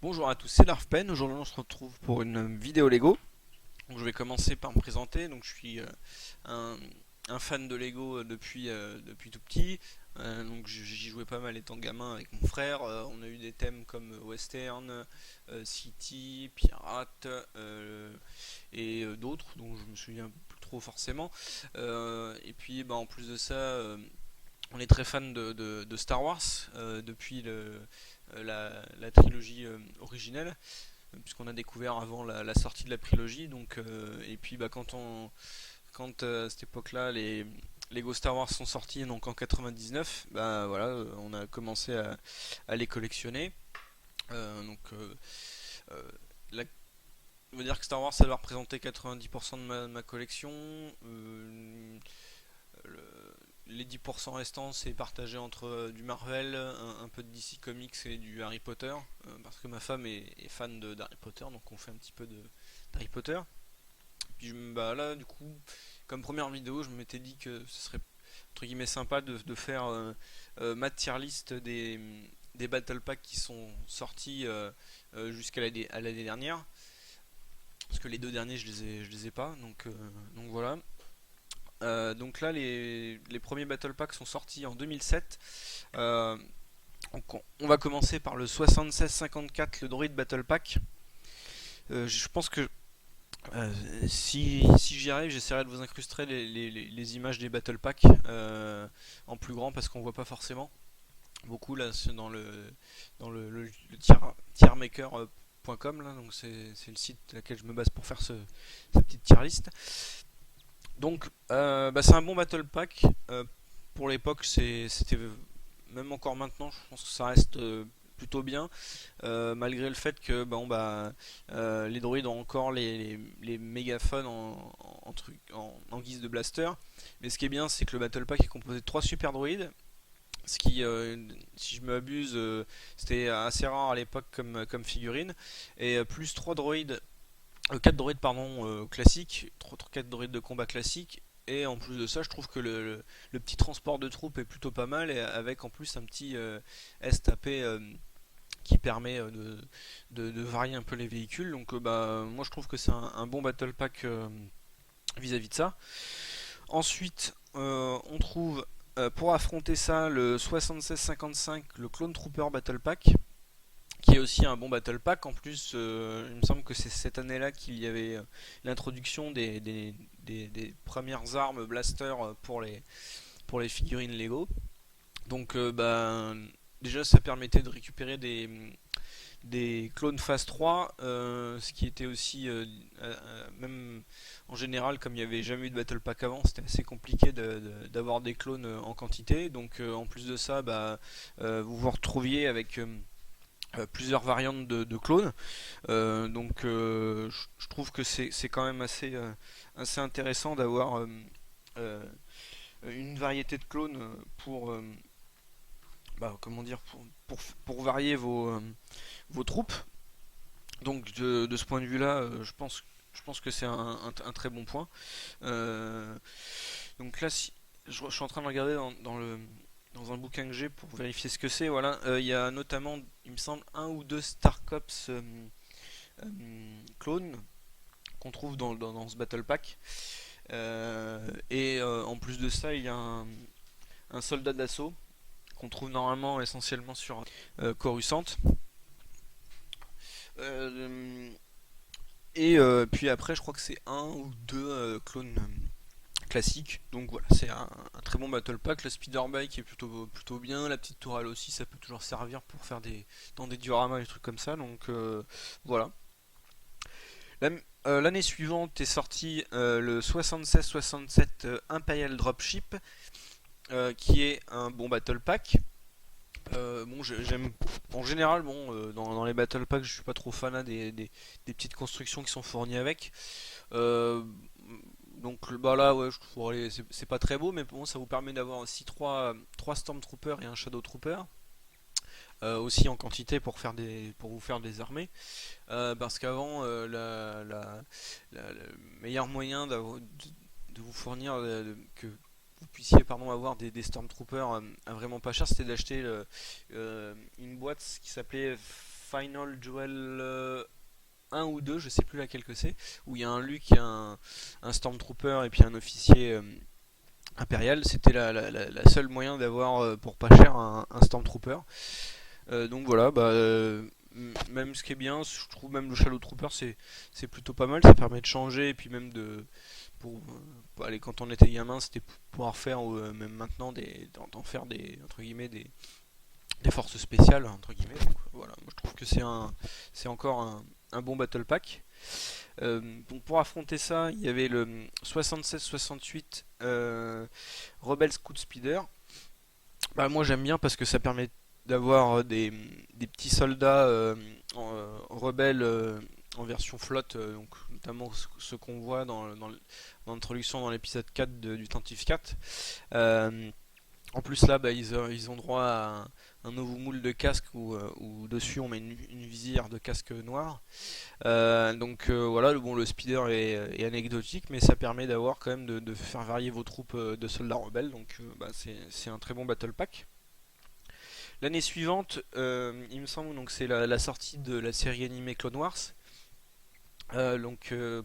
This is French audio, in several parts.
Bonjour à tous, c'est Larfpen. Aujourd'hui, on se retrouve pour une vidéo Lego. Donc, je vais commencer par me présenter. Donc, je suis un, un fan de Lego depuis tout petit. Donc, j'y jouais pas mal étant gamin avec mon frère. On a eu des thèmes comme Western, City, Pirate et d'autres dont je me souviens plus trop forcément. Et puis, en plus de ça, on est très fan de Star Wars depuis la trilogie originelle, puisqu'on a découvert avant la sortie de la prélogie. Donc, et puis quand à cette époque-là les Lego Star Wars sont sortis, donc en 99, bah voilà, on a commencé à les collectionner. Donc, euh, la- on va dire que Star Wars ça va représenter 90% de ma collection. Le- les 10% restants c'est partagé entre du Marvel, un peu de DC Comics et du Harry Potter, parce que ma femme est fan d'Harry Potter, donc on fait un petit peu d'Harry Potter. Puis bah là du coup, comme première vidéo, je m'étais dit que ce serait entre guillemets sympa de faire ma tier list des Battle Packs qui sont sortis jusqu'à l'année dernière, parce que les deux derniers je les ai pas, donc voilà. Donc là, les premiers Battle Packs sont sortis en 2007. Euh, donc on va commencer par le 76-54, le Droid Battle Pack. Je pense que si j'y arrive, j'essaierai de vous incruster les images des Battle Packs en plus grand parce qu'on voit pas forcément beaucoup là dans le tiermaker.com là, donc c'est le site à laquelle je me base pour faire cette petite tier list. Donc, c'est un bon battle pack. Pour l'époque, c'était même encore maintenant, je pense que ça reste plutôt bien, malgré le fait que les droïdes ont encore les mégaphones en guise de blaster. Mais ce qui est bien, c'est que le battle pack est composé de 3 super droïdes. Ce qui, si je me abuse, c'était assez rare à l'époque comme figurine. Et plus 3 droïdes 4 droïdes pardon, classiques, 4 droïdes de combat classiques. Et en plus de ça, je trouve que le petit transport de troupes est plutôt pas mal, et avec en plus un petit STAP qui permet de varier un peu les véhicules. Donc moi je trouve que c'est un bon battle pack vis-à-vis de ça. Ensuite, on trouve pour affronter ça le 76-55, le Clone Trooper Battle Pack, qui est aussi un bon battle pack. En plus, il me semble que c'est cette année-là qu'il y avait l'introduction des premières armes blaster pour les figurines Lego. Donc, déjà, ça permettait de récupérer des clones phase 3, ce qui était aussi, même en général, comme il n'y avait jamais eu de battle pack avant, c'était assez compliqué d'avoir des clones en quantité. Donc, en plus de ça, vous vous retrouviez avec plusieurs variantes de clones. Je trouve que c'est quand même assez intéressant d'avoir euh, une variété de clones comment dire, pour varier vos troupes. Donc de ce point de vue-là, je pense que c'est un très bon point. Euh, donc là, si, je suis en train de regarder dans un bouquin que j'ai pour vérifier ce que c'est. Voilà, il y a notamment, il me semble, un ou deux Star Cops clones qu'on trouve dans ce Battle Pack. En plus de ça, il y a un soldat d'assaut qu'on trouve normalement essentiellement sur Coruscant. Euh, Puis après, je crois que c'est un ou deux clones classiques. Donc voilà, c'est un très bon battle pack. La speeder bike est plutôt bien. La petite tourelle aussi, ça peut toujours servir pour faire dans des dioramas et des trucs comme ça. Donc voilà. L'année suivante est sorti le 76-67 Imperial Dropship, qui est un bon battle pack. Bon, j'aime en général, dans les battle packs, je suis pas trop fan des petites constructions qui sont fournies avec. Euh, donc là, ouais, je trouve c'est pas très beau, mais bon, ça vous permet d'avoir aussi trois Stormtroopers et un Shadow Trooper, aussi en quantité pour vous faire des armées. Parce qu'avant, le meilleur moyen de vous fournir, que vous puissiez avoir des Stormtroopers à vraiment pas cher, c'était d'acheter une boîte qui s'appelait Final Duel 1 ou 2, je sais plus laquelle que c'est, où il y a un Luke, un Stormtrooper et puis un officier impérial. C'était la seule moyen d'avoir pour pas cher un Stormtrooper. Donc voilà, même ce qui est bien, je trouve même le Shadow Trooper c'est plutôt pas mal, ça permet de changer et puis même de pour allez, quand on était gamin, c'était pour pouvoir faire même maintenant d'en faire des entre guillemets des forces spéciales entre guillemets. Donc voilà, moi je trouve que c'est encore un bon battle pack. Donc pour affronter ça, il y avait le 76-68 Rebel Scout Speeder. Moi j'aime bien parce que ça permet d'avoir des petits soldats rebelles en version flotte, donc notamment ce qu'on voit dans l'introduction dans l'épisode 4 du Tentif 4. En plus là, ils ont droit à un nouveau moule de casque où dessus on met une visière de casque noir. Voilà, le speeder est anecdotique, mais ça permet d'avoir quand même de faire varier vos troupes de soldats rebelles. Donc c'est un très bon battle pack. L'année suivante, il me semble, donc c'est la sortie de la série animée Clone Wars.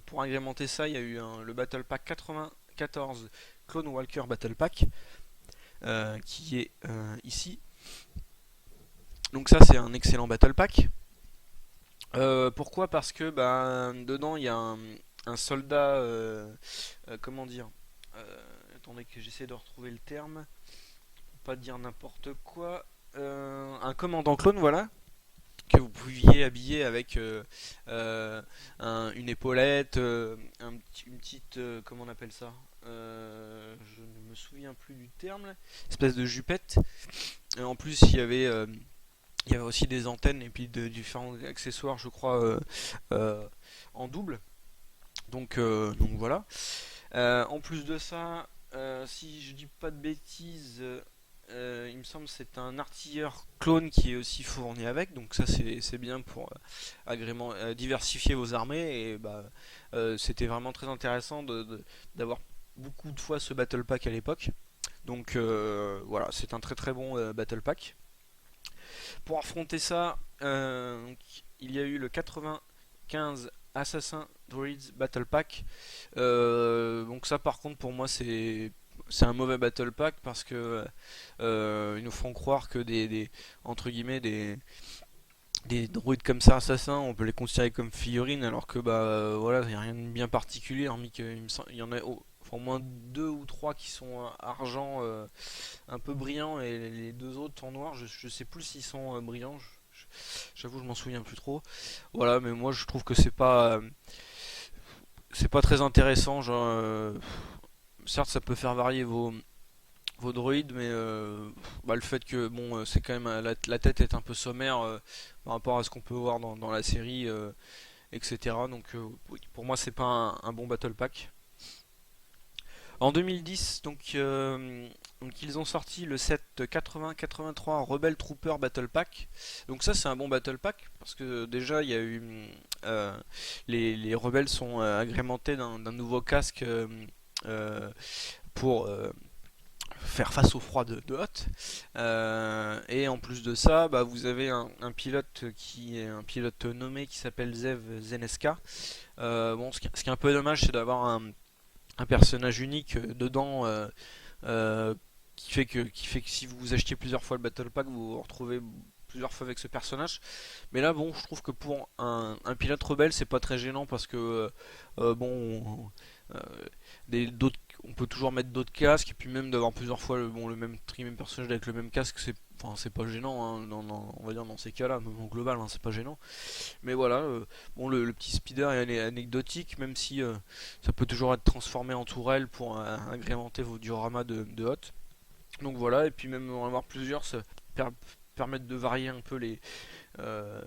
Pour agrémenter ça, il y a eu le Battle Pack 94 Clone Walker Battle Pack qui est ici. Donc ça c'est un excellent Battle Pack. Pourquoi? Parce que dedans il y a un soldat, comment dire, attendez que j'essaie de retrouver le terme, pour pas dire n'importe quoi, un commandant clone, voilà, que vous pouviez habiller avec une épaulette, une petite, comment on appelle ça, je ne me souviens plus du terme, espèce de jupette. Et en plus il y avait aussi des antennes et puis de différents accessoires, je crois, en double. Donc voilà. En plus de ça, si je dis pas de bêtises, il me semble que c'est un artilleur clone qui est aussi fourni avec. Donc ça c'est bien pour diversifier vos armées. Et c'était vraiment très intéressant d'avoir beaucoup de fois ce battle pack à l'époque. Donc voilà, c'est un très très bon battle pack. Pour affronter ça, il y a eu le 95 Assassin Droids Battle Pack. Donc ça par contre pour moi c'est un mauvais battle pack parce que ils nous font croire que entre guillemets des droïdes comme ça assassins, on peut les considérer comme figurines alors que voilà, il n'y a rien de bien particulier hormis qu'il y en a au moins deux ou trois qui sont argent un peu brillants et les deux autres en noir, je sais plus s'ils sont brillants, j'avoue je m'en souviens plus trop. Voilà, mais moi je trouve que c'est pas très intéressant, genre certes ça peut faire varier vos droïdes, mais le fait que bon c'est quand même la tête est un peu sommaire par rapport à ce qu'on peut voir dans la série, etc. Donc oui, pour moi c'est pas un bon battle pack. En 2010, donc ils ont sorti le set 80-83 Rebel Trooper Battle Pack. Donc ça c'est un bon Battle Pack parce que déjà il y a eu les rebelles sont agrémentés d'un nouveau casque pour faire face au froid de Hoth. Et en plus de ça, vous avez un pilote qui est un pilote nommé qui s'appelle Zev Zeneska. Bon, ce qui est un peu dommage, c'est d'avoir un personnage unique dedans qui fait que si vous achetiez plusieurs fois le Battle Pack, vous vous retrouvez plusieurs fois avec ce personnage. Mais là, bon, je trouve que pour un pilote rebelle, c'est pas très gênant parce que bon, on peut toujours mettre d'autres casques et puis même d'avoir plusieurs fois le même personnage avec le même casque, c'est pas gênant, hein, on va dire dans ces cas-là, même en global, hein, c'est pas gênant. Mais voilà, bon, le petit speeder est anecdotique, même si ça peut toujours être transformé en tourelle pour agrémenter vos dioramas de Hoth. Donc voilà, et puis même en avoir plusieurs, ça per permettre de varier un peu euh,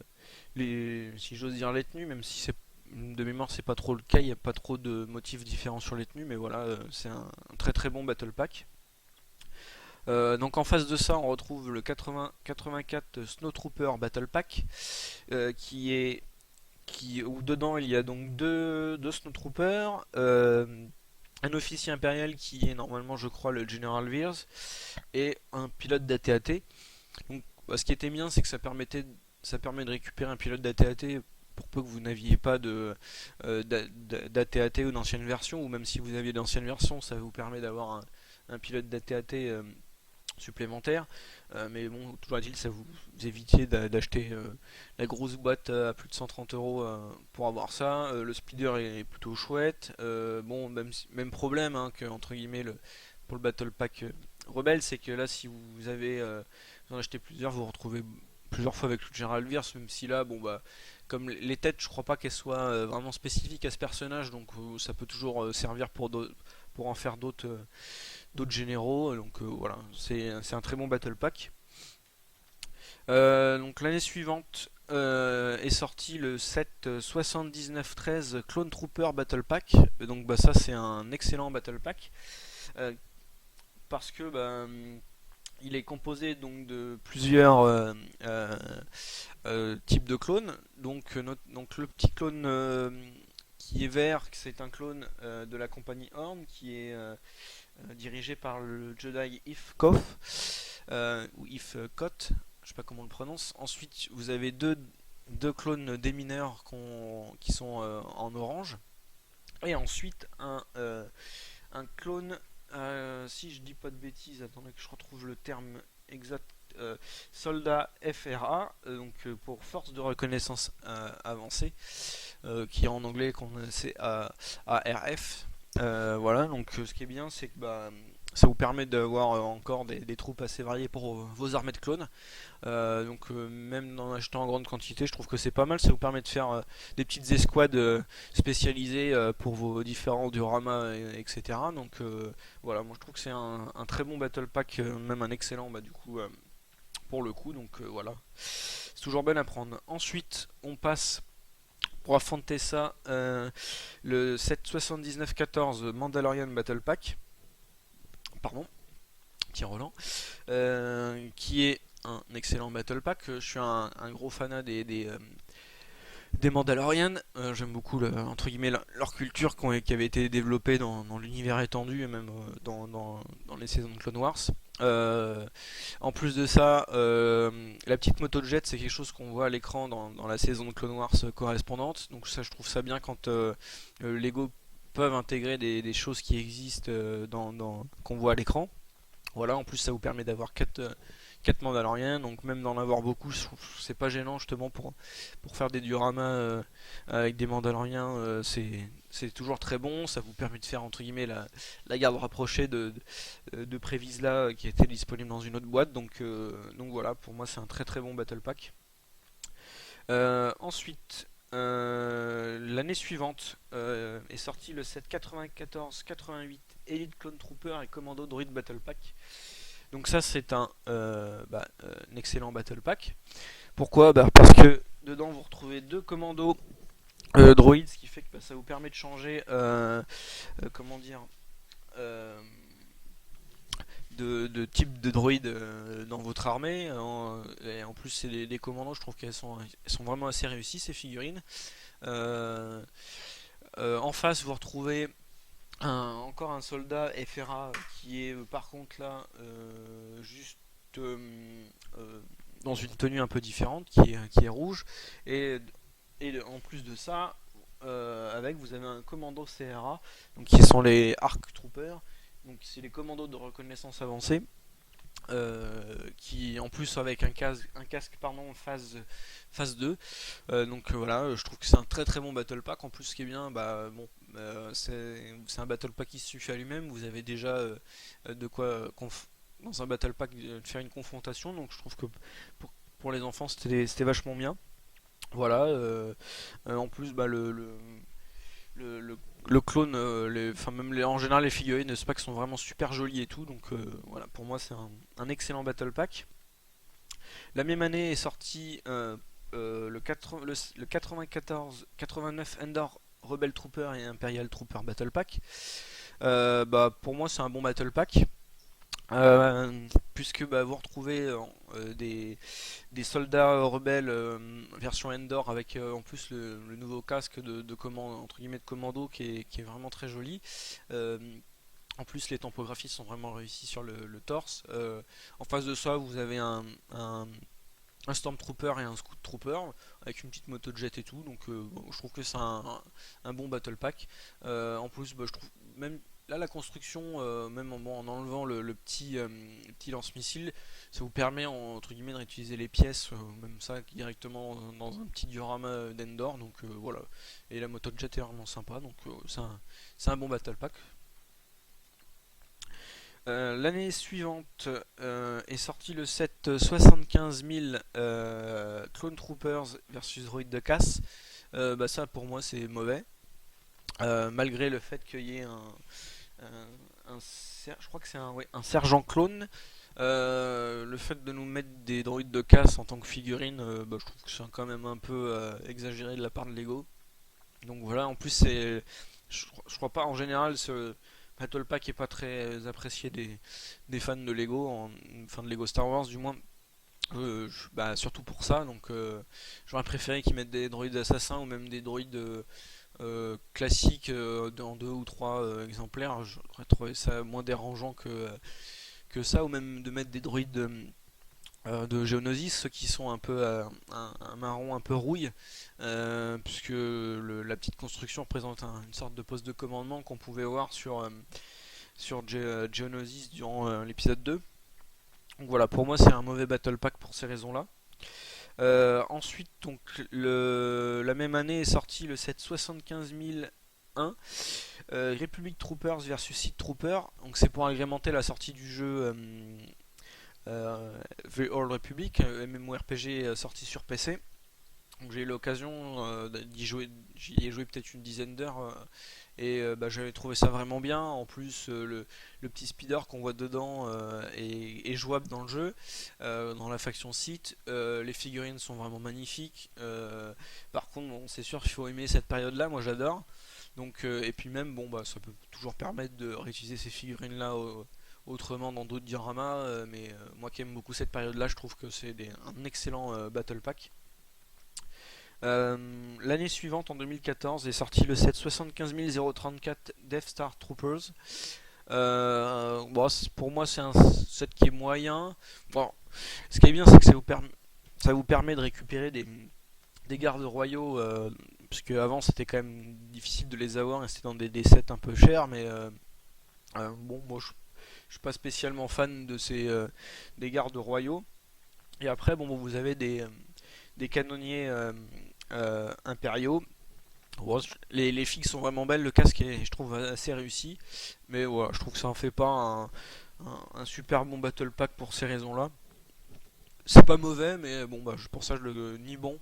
si j'ose dire, les tenues, même si c'est de mémoire c'est pas trop le cas, il n'y a pas trop de motifs différents sur les tenues, mais voilà, c'est un très très bon battle pack. Donc en face de ça, on retrouve le 80-84 Snowtrooper Battle Pack, où dedans il y a donc deux Snowtroopers, un officier impérial qui est normalement, je crois, le General Veers, et un pilote d'AT-AT. Donc, ce qui était bien, c'est que ça permettait ça permet de récupérer un pilote d'AT-AT pour peu que vous n'aviez pas d'AT-AT ou d'ancienne version, ou même si vous aviez d'ancienne version, ça vous permet d'avoir un pilote d'AT-AT supplémentaire. Mais bon, toujours est-il, ça vous évitiez d'acheter la grosse boîte à plus de 130 euros pour avoir ça. Le speeder est plutôt chouette. Bon, même problème hein, que entre guillemets pour le Battle Pack Rebelle, c'est que là, si vous en achetez plusieurs, vous vous retrouvez plusieurs fois avec le General Verse, même si là, bon bah, comme les têtes, je crois pas qu'elles soient vraiment spécifiques à ce personnage, donc ça peut toujours servir pour en faire d'autres généraux. Donc voilà, c'est un très bon Battle Pack. Donc l'année suivante est sorti le set 7913 Clone Trooper Battle Pack. Donc bah, ça c'est un excellent Battle Pack euh, parce que bah, il est composé donc de plusieurs types de clones. Donc le petit clone qui est vert, c'est un clone de la compagnie Horn qui est dirigé par le Jedi If Koth, ou If Kot, je sais pas comment on le prononce. Ensuite, vous avez deux clones démineurs qui sont en orange. Et ensuite, un clone, si je dis pas de bêtises, attendez que je retrouve le terme exact, soldat FRA, donc pour force de reconnaissance avancée, qui en anglais qu'on sait ARF. Voilà, donc ce qui est bien, c'est que bah, ça vous permet d'avoir encore des troupes assez variées pour vos armées de clones. Même en achetant en grande quantité, je trouve que c'est pas mal. Ça vous permet de faire des petites escouades spécialisées pour vos différents dioramas, etc. Donc voilà, moi je trouve que c'est un très bon battle pack, même un excellent bah, du coup pour le coup. Donc voilà, c'est toujours bien à prendre. Ensuite, on passe pour affronter ça le 77914 Mandalorian Battle Pack. Pardon, petit Roland. Qui est un excellent battle pack. Je suis un gros fanat des Mandalorians. J'aime beaucoup entre guillemets leur culture qui avait été développée dans l'univers étendu et même dans les saisons de Clone Wars. En plus de ça, la petite moto de jet, c'est quelque chose qu'on voit à l'écran dans la saison de Clone Wars correspondante. Donc ça, je trouve ça bien quand Lego peuvent intégrer des choses qui existent qu'on voit à l'écran. Voilà, en plus ça vous permet d'avoir 4 Mandaloriens, donc même d'en avoir beaucoup, c'est pas gênant justement pour faire des dioramas avec des Mandaloriens, c'est toujours très bon, ça vous permet de faire entre guillemets la garde rapprochée de Prévisla qui était disponible dans une autre boîte, donc voilà, pour moi c'est un très très bon Battle Pack. Ensuite, l'année suivante est sorti le set 94-88 Elite Clone Trooper et Commando Droid Battle Pack. Donc ça c'est un excellent Battle Pack. Pourquoi parce que dedans vous retrouvez deux commandos droïdes, ce qui fait que ça vous permet de changer comment dire de type de droïde dans votre armée. Et en plus c'est des commandos, je trouve qu'elles sont vraiment assez réussies ces figurines. En face vous retrouvez encore un soldat FRA qui est par contre là juste dans une tenue un peu différente qui est rouge et en plus de ça avec vous avez un commando CRA donc qui sont les ARC Troopers, donc c'est les commandos de reconnaissance avancée qui en plus avec un casque pardon, phase 2. Voilà, je trouve que c'est un très très bon battle pack. En plus, ce qui est bien, bah bon, c'est un battle pack qui se suffit à lui-même. Vous avez déjà de quoi dans un battle pack de faire une confrontation. Donc je trouve que pour les enfants c'était vachement bien. Voilà, en plus bah, le clone, en général les figurines de Spack sont vraiment super jolies et tout, donc voilà, pour moi c'est un excellent battle pack. La même année est sorti le 94-89 Endor Rebel Trooper et Imperial Trooper Battle Pack. Bah, pour moi c'est un bon battle pack. Puisque bah, vous retrouvez des soldats rebelles version Endor avec en plus le nouveau casque entre guillemets de commando qui est vraiment très joli. Euh, En plus, les topographies sont vraiment réussies sur le torse. En face de ça, vous avez un Stormtrooper et un Scout Trooper avec une petite moto de jet et tout. Donc bon, je trouve que c'est un bon battle pack. En plus, bah, je trouve même là la construction, même en enlevant le petit lance-missile, ça vous permet entre guillemets de réutiliser les pièces, même ça directement dans un petit diorama d'Endor. Donc voilà. Et la moto de jet est vraiment sympa. Donc c'est un bon battle pack. L'année suivante est sorti le set 75 000 Clone Troopers versus Droid de casse. Bah ça pour moi c'est mauvais. Malgré le fait qu'il y ait je crois que c'est ouais, un sergent clone. Le fait de nous mettre des droïdes de casse en tant que figurine, bah, je trouve que c'est quand même un peu exagéré de la part de Lego. Donc voilà, en plus je crois pas en général ce Battle Pack est pas très apprécié des fans de Lego, fans de Lego Star Wars du moins. Bah, surtout pour ça, donc j'aurais préféré qu'ils mettent des droïdes assassins ou même des droïdes classiques en deux ou trois exemplaires. J'aurais trouvé ça moins dérangeant que ça, ou même de mettre des droïdes de Geonosis, ceux qui sont un peu un marron un peu rouille, puisque la petite construction représente une sorte de poste de commandement qu'on pouvait voir sur Geonosis durant l'épisode 2. Donc voilà, pour moi c'est un mauvais battle pack pour ces raisons-là. Ensuite, donc la même année est sorti le set 75001 Republic Troopers versus Sith Troopers. Donc c'est pour agrémenter la sortie du jeu The Old Republic, MMORPG sorti sur PC. Donc j'ai eu l'occasion d'y jouer, j'y ai joué peut-être une dizaine d'heures et bah, j'avais trouvé ça vraiment bien. En plus, le petit speeder qu'on voit dedans est jouable dans le jeu, dans la faction Sith. Les figurines sont vraiment magnifiques. Par contre, bon, c'est sûr qu'il faut aimer cette période-là. Moi, j'adore. Donc, et puis même, bon, bah, ça peut toujours permettre de réutiliser ces figurines-là autrement dans d'autres dioramas. Mais moi qui aime beaucoup cette période-là, je trouve que c'est un excellent battle pack. L'année suivante, en 2014, est sorti le set 75 034 Death Star Troopers. Bon, pour moi, c'est un set qui est moyen. Bon, ce qui est bien, c'est que ça vous permet de récupérer des gardes royaux, parce qu'avant c'était quand même difficile de les avoir et c'était dans des sets un peu chers, mais bon, moi je suis pas spécialement fan de des gardes royaux. Et après, bon, vous avez des canonniers impériaux. Bon, les figues sont vraiment belles, le casque est, je trouve, assez réussi, mais voilà, je trouve que ça en fait pas un super bon battle pack pour ces raisons-là. C'est pas mauvais, mais bon, bah, pour ça je le nie bon.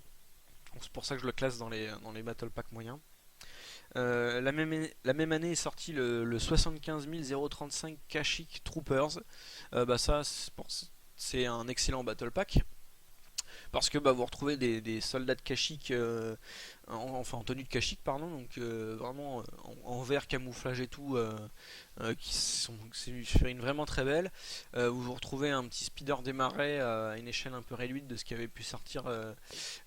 C'est pour ça que je le classe dans les battle packs moyens. La même année est sorti le 75 035 Kashyyyk Troopers. Bah ça, c'est un excellent battle pack. Parce que bah, vous retrouvez des soldats de Kashyyyk, enfin en tenue de Kashyyyk, pardon, donc vraiment en vert camouflage et tout, qui sont c'est une figurine vraiment très belle. Vous retrouvez un petit speeder des marais à une échelle un peu réduite de ce qui avait pu sortir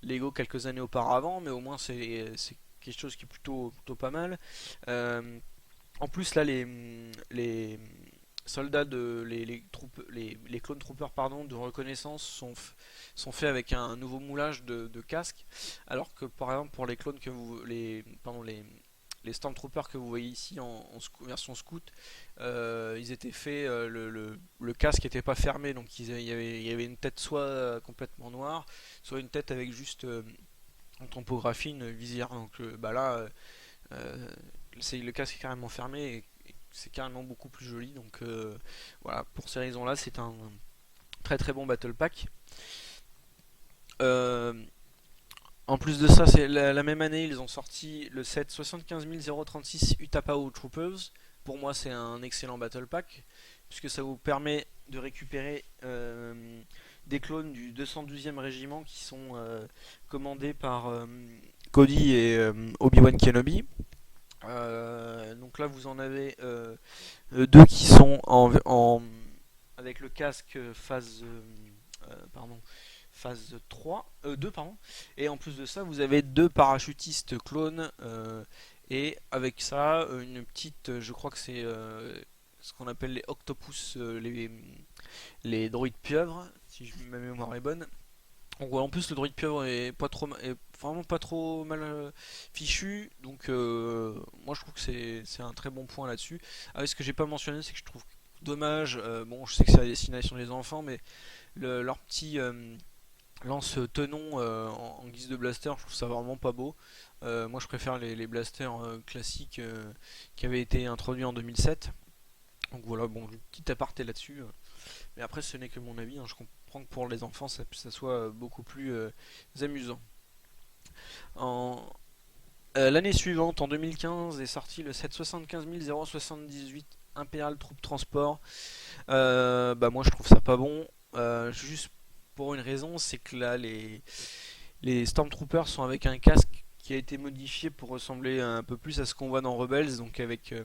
Lego quelques années auparavant, mais au moins c'est quelque chose qui est plutôt pas mal. En plus là les soldats les clone troopers pardon de reconnaissance sont faits avec un nouveau moulage de casque, alors que par exemple pour les clones que vous les Stormtroopers que vous voyez ici version scout, ils étaient faits, le casque n'était pas fermé, donc il y avait une tête soit complètement noire, soit une tête avec juste en topographie une visière. Donc bah là, euh, le casque est carrément fermé et c'est carrément beaucoup plus joli. Donc voilà, pour ces raisons-là, c'est un très très bon battle pack. Euh, En plus de ça, c'est la même année, ils ont sorti le set 75 036 Utapao Troopers. Pour moi, c'est un excellent battle pack, puisque ça vous permet de récupérer des clones du 212e régiment qui sont commandés par Cody et Obi-Wan Kenobi. Donc là, vous en avez deux qui sont avec le casque phase 3, 2 pardon. Et en plus de ça, vous avez deux parachutistes clones et avec ça une petite, je crois que c'est ce qu'on appelle les octopus, les droïdes pieuvres, si ma mémoire est bonne. Donc voilà, en plus le droïde pieuvre est pas trop est vraiment pas trop mal fichu, donc moi je trouve que c'est un très bon point là-dessus. Ah oui, ce que j'ai pas mentionné, c'est que je trouve dommage, bon je sais que c'est à destination des enfants, mais leur petit lance-tenon en guise de blaster, je trouve ça vraiment pas beau. Moi je préfère les blasters classiques qui avaient été introduits en 2007. Donc voilà, bon, petit aparté là-dessus. Mais après, ce n'est que mon avis, hein. Je comprends que pour les enfants, ça soit beaucoup plus amusant. En, L'année suivante, en 2015, est sorti le 775 078 Imperial Troop Transport. Bah moi, je trouve ça pas bon. Juste pour une raison, c'est que là, les Stormtroopers sont avec un casque qui a été modifié pour ressembler un peu plus à ce qu'on voit dans Rebels, donc avec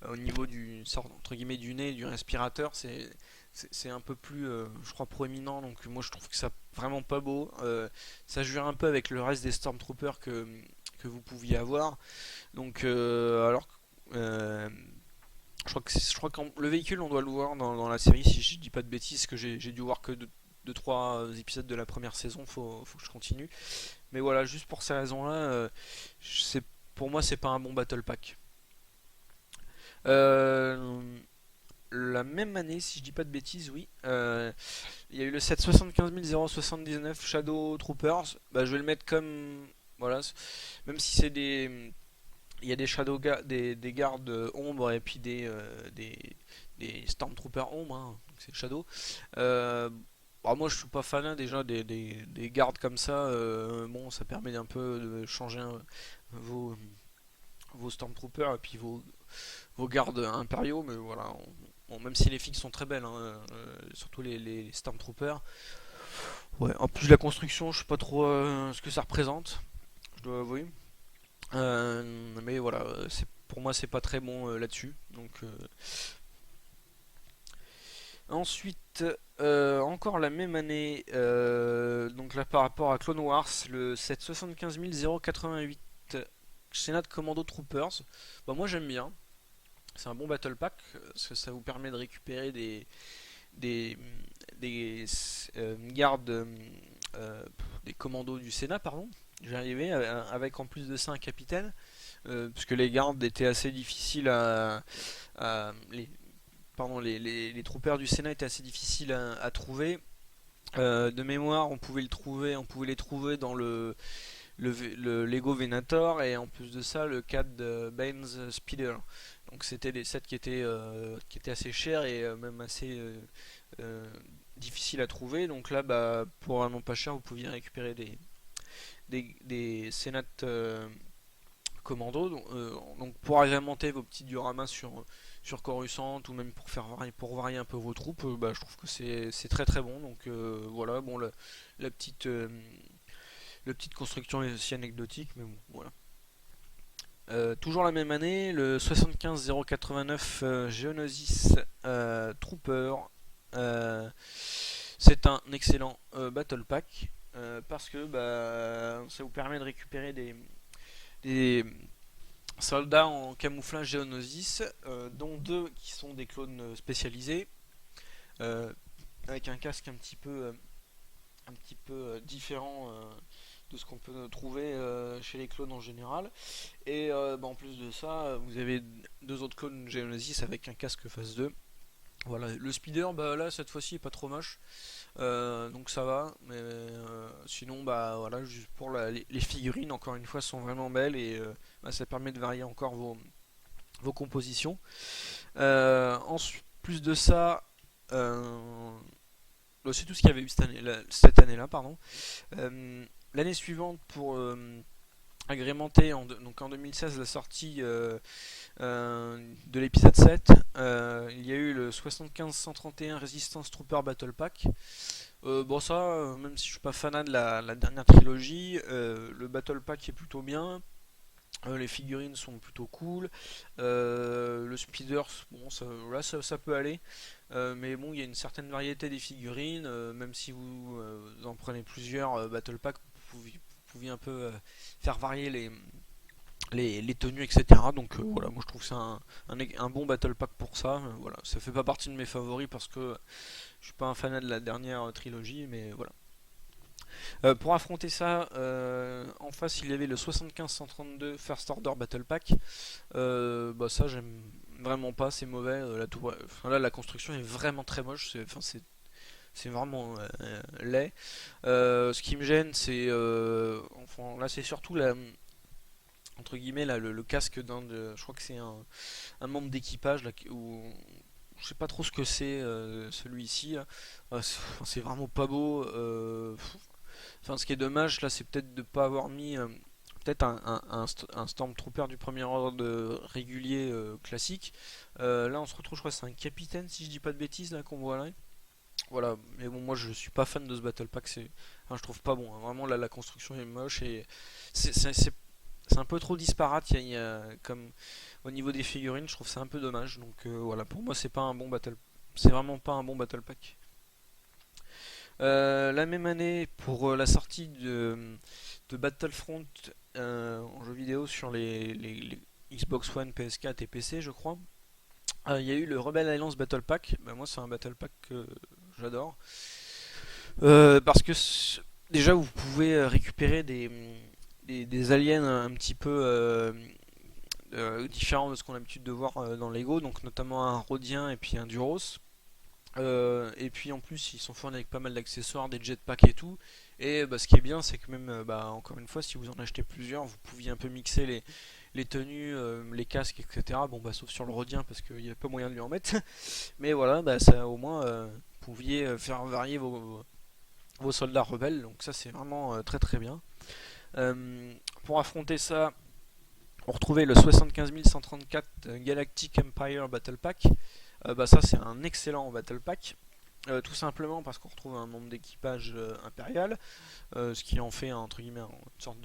au niveau du sort entre guillemets du nez, du respirateur, c'est un peu plus, je crois, proéminent. Donc moi je trouve que ça vraiment pas beau. Ça jure un peu avec le reste des Stormtroopers que vous pouviez avoir. Donc alors je crois que le véhicule on doit le voir dans la série si je dis pas de bêtises, que j'ai dû voir que deux trois épisodes de la première saison. Faut que je continue. Mais voilà, juste pour ces raisons-là, c'est pour moi c'est pas un bon battle pack. Euh, la même année, si je dis pas de bêtises, oui. Il y a eu le 775 079 Shadow Troopers. Bah, je vais le mettre comme. Voilà. Même si c'est des. Il y a des des gardes ombre et puis des Stormtroopers ombre, hein, donc c'est Shadow. Bah, moi je suis pas fan, hein, déjà des gardes comme ça. Bon, ça permet un peu de changer vos, vos Stormtroopers et puis vos gardes impériaux, mais voilà. Bon, même si les figues sont très belles, hein, surtout les Stormtroopers. Ouais, en plus la construction, je sais pas trop ce que ça représente, je dois avouer. Mais voilà, pour moi c'est pas très bon là-dessus. Donc ensuite, encore la même année, donc là par rapport à Clone Wars, le 775 088 Senat Commando Troopers. Bah moi j'aime bien. C'est un bon battle pack parce que ça vous permet de récupérer des, des gardes, des commandos du Sénat, pardon. J'y arrivais avec en plus de ça un capitaine, puisque les gardes étaient assez difficiles pardon, les troopers du Sénat étaient assez difficiles à trouver. De mémoire, on pouvait les trouver dans le Lego Venator et en plus de ça le CAD Bane's Speeder. Donc c'était des sets qui étaient assez chers et même assez euh, difficiles à trouver. Donc là, bah, pour vraiment pas cher, vous pouviez récupérer des Senat Commando. Donc pour agrémenter vos petits dioramas sur Coruscant ou même pour varier un peu vos troupes, bah, je trouve que c'est très très bon. Donc voilà, bon, la petite la petite construction est aussi anecdotique, mais bon, voilà. Toujours la même année, le 75089 Geonosis Trooper. Euh, c'est un excellent battle pack parce que bah, ça vous permet de récupérer des soldats en camouflage Geonosis, dont deux qui sont des clones spécialisés, euh, avec un casque un petit peu différent de ce qu'on peut trouver chez les clones en général. Et bah, en plus de ça, vous avez deux autres clones Geonosis avec un casque phase 2. Voilà, le speeder, bah là cette fois-ci est pas trop moche, donc ça va. Mais sinon, bah voilà, juste pour les figurines, encore une fois, sont vraiment belles et bah, ça permet de varier encore vos compositions. En plus de ça, c'est tout ce qu'il y avait eu cette année-là, pardon. L'année suivante, pour agrémenter donc en 2016 la sortie de l'épisode 7, il y a eu le 75-131 Resistance Trooper Battle Pack. Bon ça, même si je suis pas fanat de la dernière trilogie, le Battle Pack est plutôt bien. Les figurines sont plutôt cool. Le speeder, bon, là ça peut aller. Mais bon, il y a une certaine variété des figurines. Même si vous en prenez plusieurs Battle Pack, vous pouviez un peu faire varier les tenues, etc. Donc voilà, moi je trouve que c'est un bon Battle Pack pour ça. Voilà, ça fait pas partie de mes favoris parce que je suis pas un fan de la dernière trilogie, mais voilà. Pour affronter ça, en face il y avait le 75-132 First Order Battle Pack. Bah ça j'aime vraiment pas, c'est mauvais. Enfin, là la construction est vraiment très moche, c'est vraiment laid. Ce qui me gêne c'est, enfin là c'est surtout entre guillemets là, le casque je crois que c'est un membre d'équipage là, où je sais pas trop ce que c'est celui-ci là. C'est vraiment pas beau. Enfin, ce qui est dommage là, c'est peut-être de pas avoir mis peut-être un Stormtrooper du premier ordre régulier classique. Là, on se retrouve, je crois, que c'est un capitaine, si je dis pas de bêtises, là qu'on voit là. Voilà, mais bon, moi je suis pas fan de ce Battle Pack, enfin, je trouve pas bon, hein. Vraiment, là, la construction est moche et c'est c'est- c'est- c'est un peu trop disparate. Comme au niveau des figurines, je trouve ça un peu dommage. Donc voilà, pour moi, c'est vraiment pas un bon Battle Pack. La même année, pour la sortie de Battlefront en jeu vidéo sur les Xbox One, PS4 et PC, je crois, il y a eu le Rebel Alliance Battle Pack. Bah, moi, c'est un Battle Pack que j'adore. Parce que déjà, vous pouvez récupérer des aliens un petit peu différents de ce qu'on a l'habitude de voir dans Lego, donc notamment un Rhodien et puis un Duros. Et puis en plus, ils sont fournis avec pas mal d'accessoires, des jetpacks et tout. Et bah, ce qui est bien, c'est que même, bah, encore une fois, si vous en achetez plusieurs, vous pouviez un peu mixer les tenues, les casques, etc. Bon, bah, sauf sur le Rodien, parce qu'il n'y a pas moyen de lui en mettre. Mais voilà, bah, ça, au moins, vous pouviez faire varier vos soldats rebelles. Donc ça, c'est vraiment très très bien. Pour affronter ça, on retrouvait le 75 134 Galactic Empire Battle Pack. Bah, ça, c'est un excellent Battle Pack. Tout simplement parce qu'on retrouve un membre d'équipage impérial, ce qui en fait entre guillemets une sorte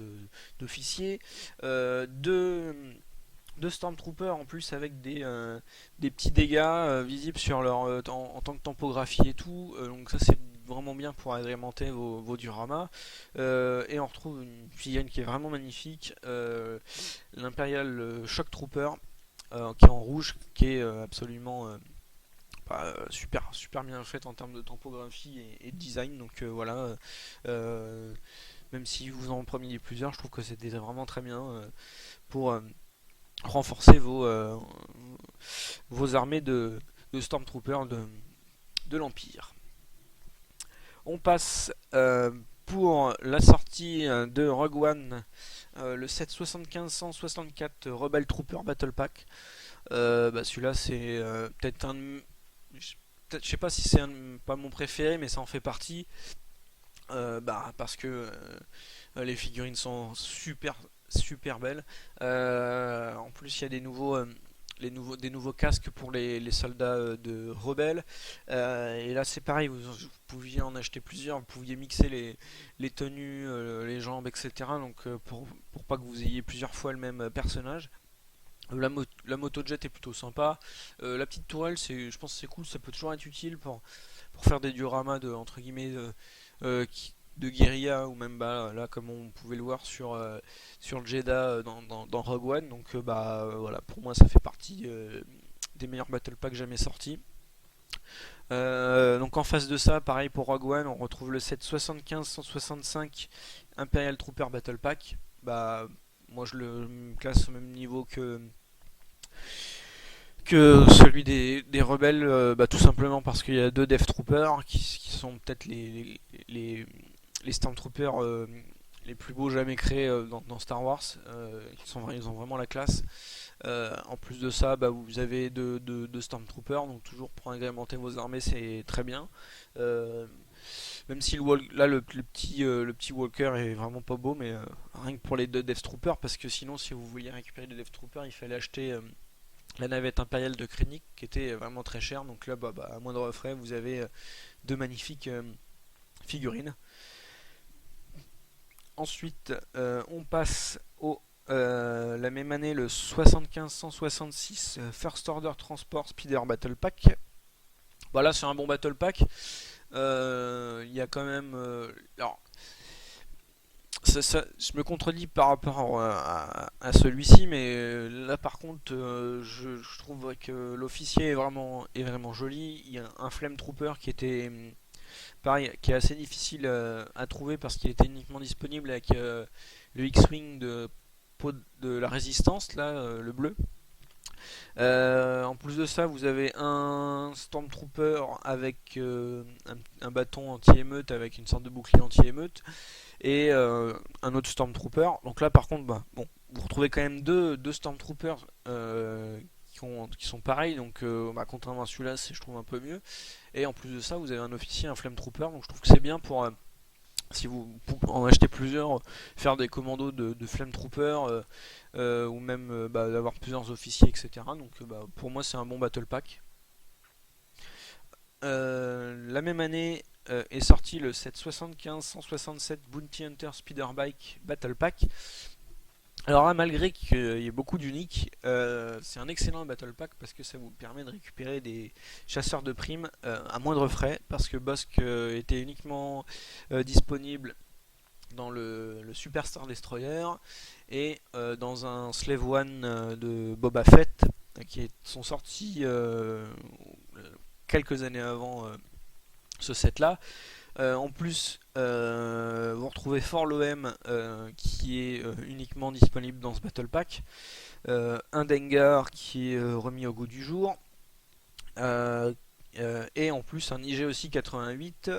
d'officier, deux Stormtroopers en plus avec des petits dégâts visibles sur en tant que topographie et tout, donc ça c'est vraiment bien pour agrémenter vos dioramas. Et on retrouve une figurine qui est vraiment magnifique, l'Imperial Shock Trooper, qui est en rouge, qui est absolument super, super bien faite en termes de topographie et de design. Donc voilà, euh, même si vous en preniez plusieurs, je trouve que c'était vraiment très bien pour renforcer vos armées de Stormtroopers de l'Empire. On passe pour la sortie de Rogue One, le set 75-164 Rebel Trooper Battle Pack. Bah, celui-là, c'est peut-être je sais pas si c'est pas mon préféré, mais ça en fait partie. Bah, parce que les figurines sont super super belles. En plus, il y a des nouveaux casques pour les soldats de rebelles. Et là, c'est pareil, vous pouviez en acheter plusieurs, vous pouviez mixer les tenues, les jambes, etc. Donc, pour pas que vous ayez plusieurs fois le même personnage. La motojet est plutôt sympa. La petite tourelle, je pense que c'est cool, ça peut toujours être utile pour faire des dioramas entre guillemets, de guérilla, ou même bah, là comme on pouvait le voir sur le Jeddah dans Rogue One. Donc voilà, pour moi ça fait partie des meilleurs battle packs jamais sortis. Donc en face de ça, pareil pour Rogue One, on retrouve le set 75-165 Imperial Trooper Battle Pack. Bah moi je le classe au même niveau que celui des rebelles, bah, tout simplement parce qu'il y a deux Death Troopers qui sont peut-être les Stormtroopers les plus beaux jamais créés dans Star Wars. Ils ont vraiment la classe. En plus de ça, bah, vous avez deux Stormtroopers, donc toujours pour agrémenter vos armées, c'est très bien. Euh, Même si là le petit Walker est vraiment pas beau, mais rien que pour les deux Death Troopers, parce que sinon si vous vouliez récupérer des Death Troopers, il fallait acheter la navette impériale de Krennic qui était vraiment très chère. Donc là, à moindre frais, vous avez deux magnifiques figurines. Ensuite, on passe la même année, le 75-166 First Order Transport Speeder Battle Pack. Voilà, c'est un bon Battle Pack. Il y a quand même. Alors, je me contredis par rapport à celui-ci, mais là par contre, je trouve que l'officier est vraiment joli. Il y a un Flame Trooper qui était pareil, qui est assez difficile à trouver parce qu'il était uniquement disponible avec le X-Wing de la Résistance, là, le bleu. En plus de ça, vous avez un Stormtrooper avec un bâton anti-émeute avec une sorte de bouclier anti-émeute et un autre Stormtrooper. Donc là, par contre, bah, bon, vous retrouvez quand même deux Stormtroopers qui sont pareils. Donc, bah, contrairement à celui-là, je trouve un peu mieux. Et en plus de ça, vous avez un officier, un Flametrooper. Donc, je trouve que c'est bien pour si vous en achetez plusieurs, faire des commandos de Flametrooper ou même bah, d'avoir plusieurs officiers, etc. Donc bah, pour moi c'est un bon Battle Pack. La même année est sorti le 775-167 Bounty Hunter Speederbike Battle Pack. Alors là, malgré qu'il y ait beaucoup d'uniques, c'est un excellent Battle Pack parce que ça vous permet de récupérer des chasseurs de primes à moindre frais, parce que Bossk était uniquement disponible dans le Superstar Destroyer et dans un Slave One de Boba Fett qui sont sortis quelques années avant ce set là. En plus, vous retrouvez Fort l'OM qui est uniquement disponible dans ce Battle Pack, un Dengar qui est remis au goût du jour, et en plus un IG aussi 88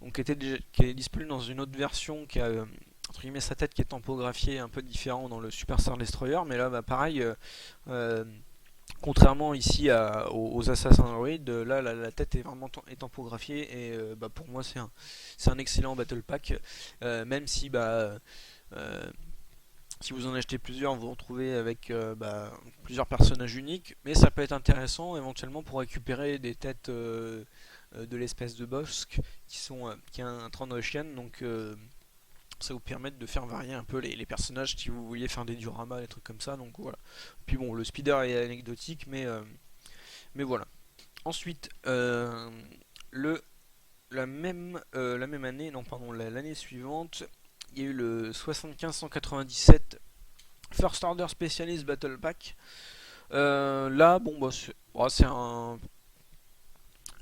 donc qui est disponible dans une autre version qui a entre guillemets sa tête qui est tampographiée un peu différent dans le Superstar Destroyer, mais là bah, pareil, contrairement ici aux Assassin's Creed, là la tête est vraiment tampographiée et bah, pour moi c'est un excellent Battle Pack, même si bah, si vous en achetez plusieurs, vous vous retrouvez avec bah, plusieurs personnages uniques, mais ça peut être intéressant éventuellement pour récupérer des têtes de l'espèce de Bossk qui est un Trandoshan, donc ça vous permet de faire varier un peu les personnages si vous vouliez faire des dioramas, des trucs comme ça, donc voilà. Puis bon, le speeder est anecdotique, mais voilà. Ensuite, la même année, non pardon, l'année suivante, il y a eu le 75-197 First Order Specialist Battle Pack. Là, bon, bah, c'est un.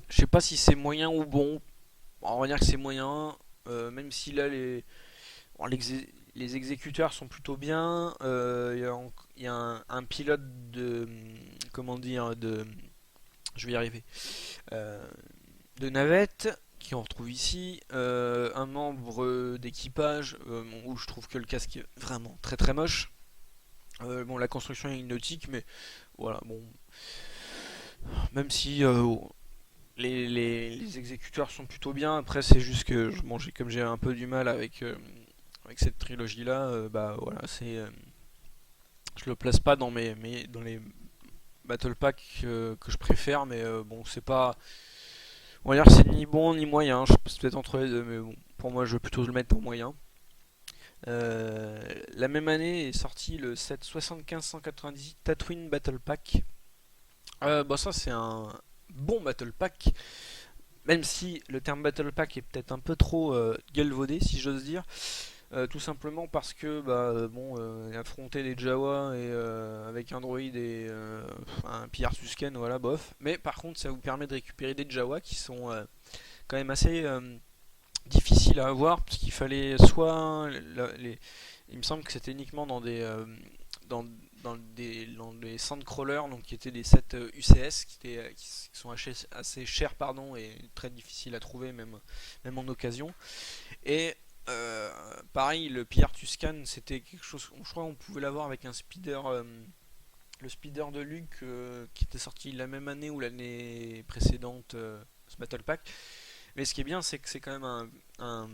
Je sais pas si c'est moyen ou bon. On va dire que c'est moyen. Même si là, bon, les exécuteurs sont plutôt bien. Il y a un pilote de. Comment dire je vais y arriver. De navette qui on retrouve ici, un membre d'équipage où je trouve que le casque est vraiment très très moche. Bon, la construction est nautique, mais voilà, bon, même si les exécuteurs sont plutôt bien, après c'est juste que bon, comme j'ai un peu du mal avec cette trilogie là, bah voilà, je le place pas dans les battle packs que je préfère, mais bon, c'est pas. On va dire que c'est ni bon ni moyen, c'est peut-être entre les deux, mais bon, pour moi je vais plutôt le mettre en moyen. La même année est sorti le set 75-198 Tatooine Battle Pack. Bah ça c'est un bon Battle Pack, même si le terme Battle Pack est peut-être un peu trop galvaudé si j'ose dire. Tout simplement parce que bah, bon, affronter des Jawa et avec un droïde et un pillard Tusken, voilà, bof. Mais par contre, ça vous permet de récupérer des Jawa qui sont quand même assez difficiles à avoir, parce qu'il fallait soit il me semble que c'était uniquement dans, dans des sandcrawlers, donc qui étaient des sets UCS qui sont assez chers pardon, et très difficiles à trouver même en occasion. Et pareil, le Pierre Tuscan, c'était quelque chose. Je crois qu'on pouvait l'avoir avec un speeder, le speeder de Luke qui était sorti la même année ou l'année précédente, ce Battle Pack. Mais ce qui est bien, c'est que c'est quand même un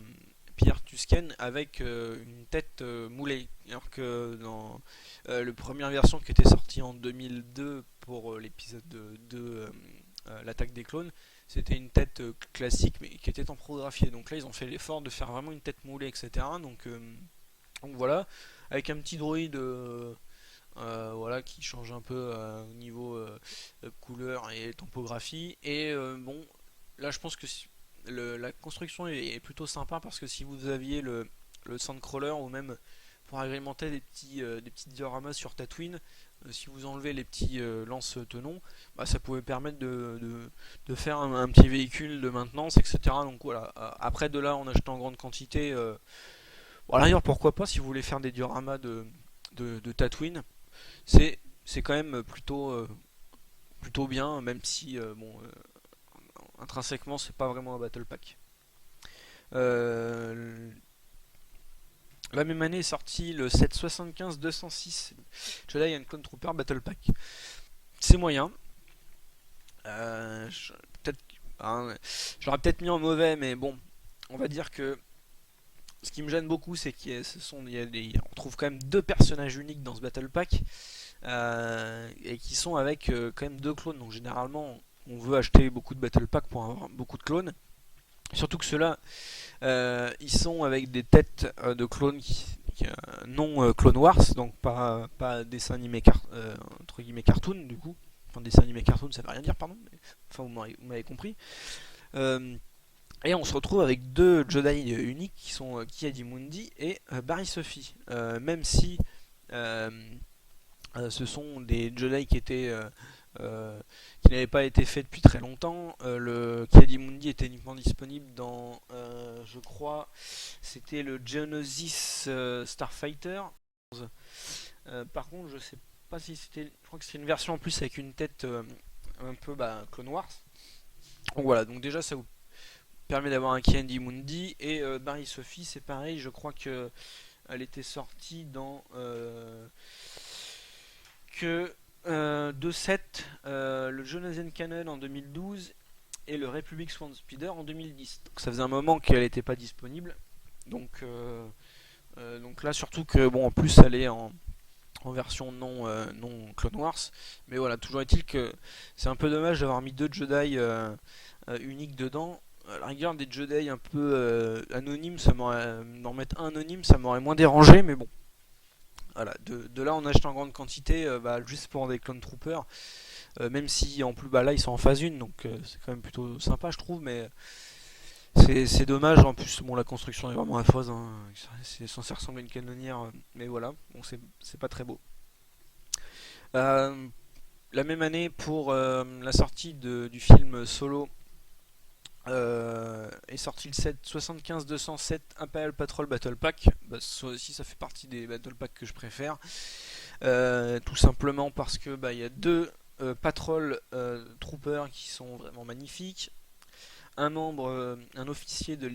Pierre Tuscan avec une tête moulée. Alors que dans la première version qui était sortie en 2002 pour l'épisode 2, l'attaque des clones, c'était une tête classique mais qui était tampographiée. Donc là ils ont fait l'effort de faire vraiment une tête moulée, etc. Donc voilà, avec un petit droïde voilà, qui change un peu au niveau couleur et topographie. Et bon, là je pense que la construction est plutôt sympa, parce que si vous aviez le Sandcrawler ou même pour agrémenter des petits dioramas sur Tatooine. Si vous enlevez les petits lance-tenons, bah, ça pouvait permettre de faire un petit véhicule de maintenance, etc. Donc voilà. Après de là, en achetant en grande quantité, bon, à l'arrière, pourquoi pas si vous voulez faire des dioramas de Tatooine, c'est quand même plutôt bien, même si bon, intrinsèquement c'est pas vraiment un battle pack. Euh, la même année est sorti le 775-206 Jedi and Clone Trooper Battle Pack. C'est moyen. Peut-être, hein, j'aurais peut-être mis en mauvais, mais bon, on va dire que ce qui me gêne beaucoup, c'est on trouve quand même deux personnages uniques dans ce Battle Pack et qui sont avec quand même deux clones. Donc généralement, on veut acheter beaucoup de Battle Pack pour avoir beaucoup de clones. Surtout que ceux-là, ils sont avec des têtes de clones non Clone Wars, donc pas dessin animé entre guillemets cartoon du coup. Enfin, dessin animé cartoon, ça veut rien dire, pardon. Mais, enfin, vous m'avez compris. Euh, et on se retrouve avec deux Jedi uniques qui sont Ki-Adi-Mundi et Barry Sophie. Même si euh, ce sont des Jedi qui n'avaient pas été faits depuis très longtemps. Le Ki-Adi-Mundi était uniquement disponible dans, je crois, c'était le Geonosis Starfighter. Par contre, je sais pas si c'était, je crois que c'est une version en plus avec une tête un peu Clone Wars. Donc voilà, donc déjà ça vous permet d'avoir un Ki-Adi Mundi et Barry Sophie, c'est pareil, je crois que elle était sortie dans que 2.7, le Jonathan Cannon en 2012 et le Republic Swan Speeder en 2010. Donc ça faisait un moment qu'elle n'était pas disponible. Donc là, surtout que bon, en plus, elle est en version non Clone Wars. Mais voilà, toujours est-il que c'est un peu dommage d'avoir mis deux Jedi uniques dedans. À la rigueur, des Jedi un peu anonymes, d'en mettre un anonyme, ça m'aurait moins dérangé, mais bon. Voilà, de là en achetant en grande quantité, juste pour des clone troopers, même si en plus là ils sont en phase 1, donc c'est quand même plutôt sympa je trouve, mais c'est dommage. En plus bon, la construction est vraiment affreuse, hein. C'est censé ressembler à une canonnière, mais voilà, bon, c'est pas très beau. Euh, la même année pour la sortie du film Solo, est sorti le set 75-207 Imperial Patrol Battle Pack. Bah, ça aussi ça fait partie des Battle Packs que je préfère. Tout simplement parce que il y a deux patrol troopers qui sont vraiment magnifiques, un officier de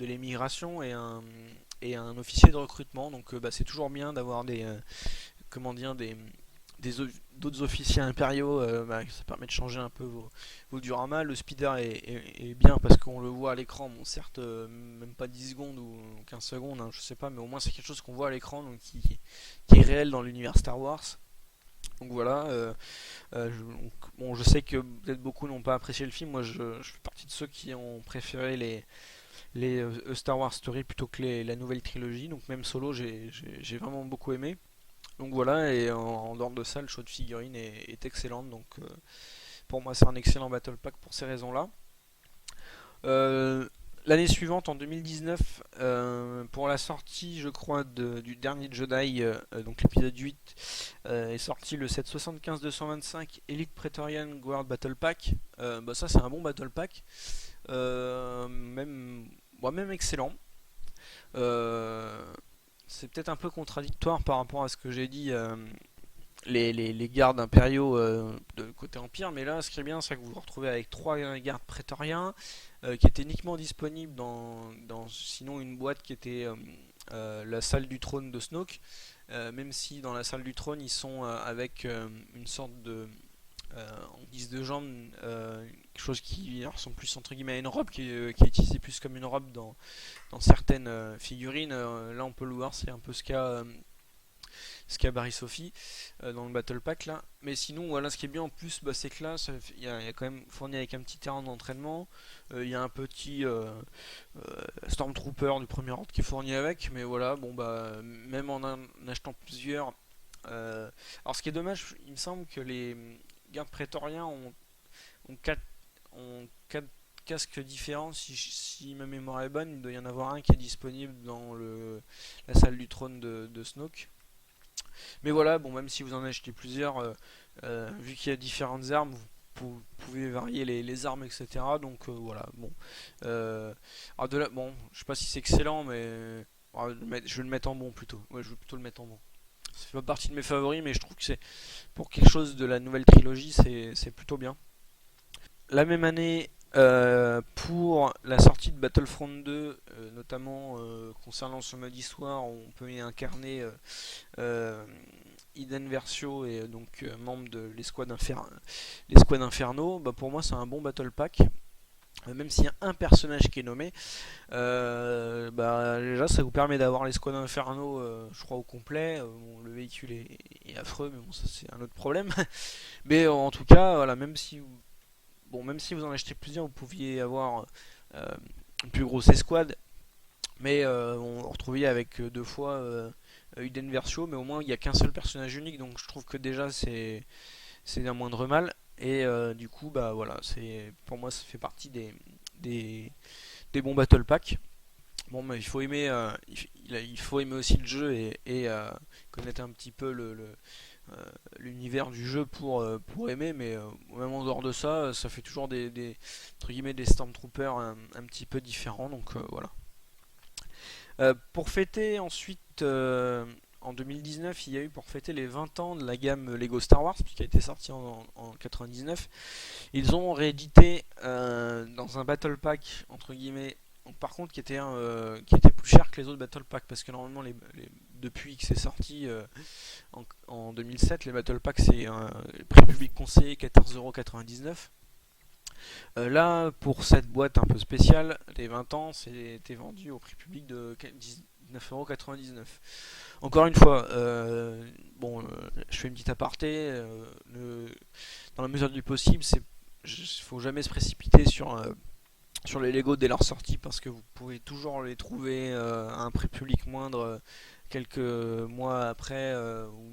l'émigration et un officier de recrutement. Donc c'est toujours bien d'avoir comment dire, d'autres officiers impériaux. Ça permet de changer un peu vos dioramas. Le speeder est bien parce qu'on le voit à l'écran, bon, certes même pas 10 secondes ou 15 secondes, hein, je sais pas, mais au moins c'est quelque chose qu'on voit à l'écran, donc qui est réel dans l'univers Star Wars. Donc voilà, bon, je sais que peut-être beaucoup n'ont pas apprécié le film. Moi, je fais partie de ceux qui ont préféré les Star Wars Story plutôt que la nouvelle trilogie. Donc même Solo, j'ai vraiment beaucoup aimé. Donc voilà, et en dehors de ça, le choix de figurines est excellent. Donc pour moi, c'est un excellent Battle Pack pour ces raisons-là. Euh, L'année suivante, en 2019, pour la sortie, je crois, du dernier Jedi, donc l'épisode 8, est sorti le set 75-225 Elite Praetorian Guard Battle Pack. Ça, c'est un bon Battle Pack, même excellent. Euh, c'est peut-être un peu contradictoire par rapport à ce que j'ai dit, les gardes impériaux de côté Empire, mais là, ce qui est bien, c'est que vous vous retrouvez avec trois gardes prétoriens qui étaient uniquement disponibles dans sinon une boîte qui était la salle du trône de Snoke. Même si dans la salle du trône, ils sont avec une sorte en guise de jambe, quelque chose qui ressemble plus entre guillemets à une robe, qui est utilisée plus comme une robe dans certaines figurines. Là, on peut le voir, c'est un peu ce qu'a Barry Sophie dans le Battle Pack là. Mais sinon, voilà, ce qui est bien en plus, c'est que là, il y a quand même fourni avec un petit terrain d'entraînement. Il y a un petit Stormtrooper du premier ordre qui est fourni avec. Mais voilà, bon, même en achetant plusieurs. Alors, ce qui est dommage, il me semble que les gardes prétoriens ont 4 casques différents. Si ma mémoire est bonne, il doit y en avoir un qui est disponible dans la salle du trône de Snoke. Mais voilà, bon, même si vous en achetez plusieurs, vu qu'il y a différentes armes, vous pouvez varier les armes, etc. Donc voilà, bon. Alors bon, je sais pas si c'est excellent, mais je vais le mettre en bon plutôt. Ouais, je vais plutôt le mettre en bon. Ça fait pas partie de mes favoris, mais je trouve que c'est pour quelque chose de la nouvelle trilogie, c'est plutôt bien. La même année, pour la sortie de Battlefront 2, notamment concernant ce mode histoire, on peut y incarner Iden Versio et donc membre de l'escouade Inferno. Bah, pour moi, c'est un bon Battle Pack. Même s'il y a un personnage qui est nommé, bah, déjà ça vous permet d'avoir l'escouade Inferno, je crois, au complet. Bon, le véhicule est affreux, mais bon, ça c'est un autre problème. Mais en tout cas, voilà, même si vous en achetez plusieurs, vous pouviez avoir une plus grosse escouade. Mais on retrouvait avec deux fois Uden Versio, mais au moins il n'y a qu'un seul personnage unique, donc je trouve que déjà c'est un moindre mal. Et du coup, bah voilà, pour moi ça fait partie des bons battle packs. Bon, mais il faut aimer, il faut aimer aussi le jeu et connaître un petit peu l'univers du jeu pour aimer, mais même en dehors de ça, ça fait toujours entre guillemets, des Stormtroopers un petit peu différents, donc voilà. Pour fêter ensuite, en 2019, il y a eu pour fêter les 20 ans de la gamme Lego Star Wars, qui a été sorti en 99. Ils ont réédité dans un Battle Pack, entre guillemets, par contre qui était plus cher que les autres Battle Pack, parce que normalement, depuis que c'est sorti en 2007, les Battle Pack c'est un prix public conseillé 14,99€. Là, pour cette boîte un peu spéciale, les 20 ans, c'était vendu au prix public de 19,99€. Encore une fois, bon, je fais une petite aparté. Dans la mesure du possible, il faut jamais se précipiter sur les Lego dès leur sortie parce que vous pouvez toujours les trouver à un prix public moindre quelques mois après ou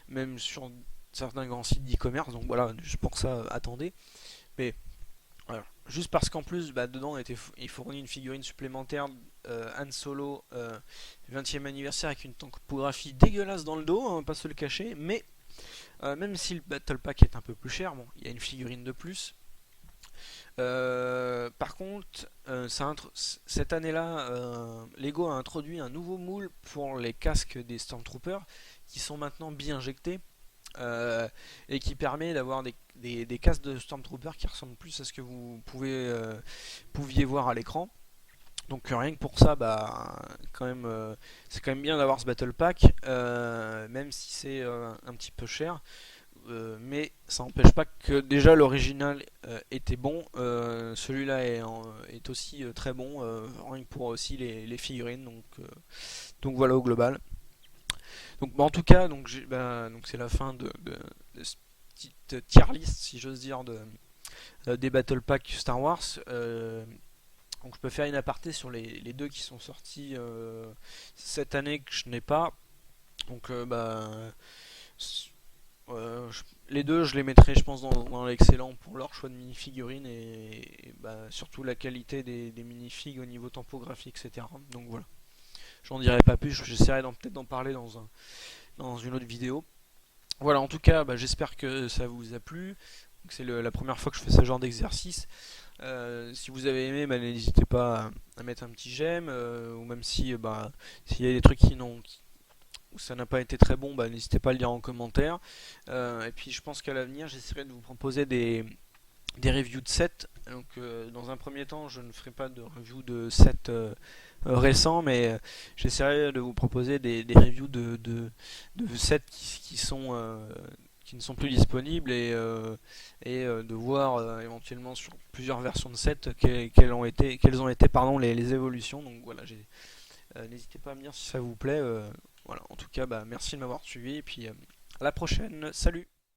même sur certains grands sites d'e-commerce. Donc voilà, juste pour ça, attendez. Mais voilà. Juste parce qu'en plus, bah, dedans, il fournit une figurine supplémentaire Han Solo 20e anniversaire avec une topographie dégueulasse dans le dos, on va pas se le cacher. Mais même si le Battle Pack est un peu plus cher, bon, il y a une figurine de plus. Par contre, cette année-là, Lego a introduit un nouveau moule pour les casques des Stormtroopers qui sont maintenant bien injectés. Et qui permet d'avoir des casques de Stormtrooper qui ressemblent plus à ce que vous pouviez voir à l'écran. Donc rien que pour ça, bah, c'est quand même bien d'avoir ce Battle Pack, même si c'est un petit peu cher. Mais ça n'empêche pas que déjà l'original était bon, celui-là est aussi très bon, rien que pour aussi les figurines. Donc voilà au global. Donc, bah, en tout cas, donc c'est la fin de cette petite tier list, si j'ose dire, des Battle Pack Star Wars. Donc je peux faire une aparté sur les deux qui sont sortis cette année que je n'ai pas. Donc les deux, je les mettrai, je pense, dans l'excellent pour leur choix de minifigurines et surtout la qualité des minifigs au niveau topographie, etc. Donc voilà. J'en dirai pas plus, j'essaierai peut-être d'en parler dans une autre vidéo. Voilà, en tout cas, j'espère que ça vous a plu. C'est la première fois que je fais ce genre d'exercice. Si vous avez aimé, n'hésitez pas à mettre un petit j'aime, ou même si s'il y a des trucs où ça n'a pas été très bon, n'hésitez pas à le dire en commentaire. Et puis je pense qu'à l'avenir, j'essaierai de vous proposer des reviews de sets. Donc dans un premier temps, je ne ferai pas de review de sets récents, mais j'essaierai de vous proposer des reviews de sets qui ne sont plus disponibles et de voir éventuellement sur plusieurs versions de sets quelles ont été les évolutions. Donc voilà, n'hésitez pas à me dire si ça vous plaît. Voilà, en tout cas, merci de m'avoir suivi et puis à la prochaine. Salut!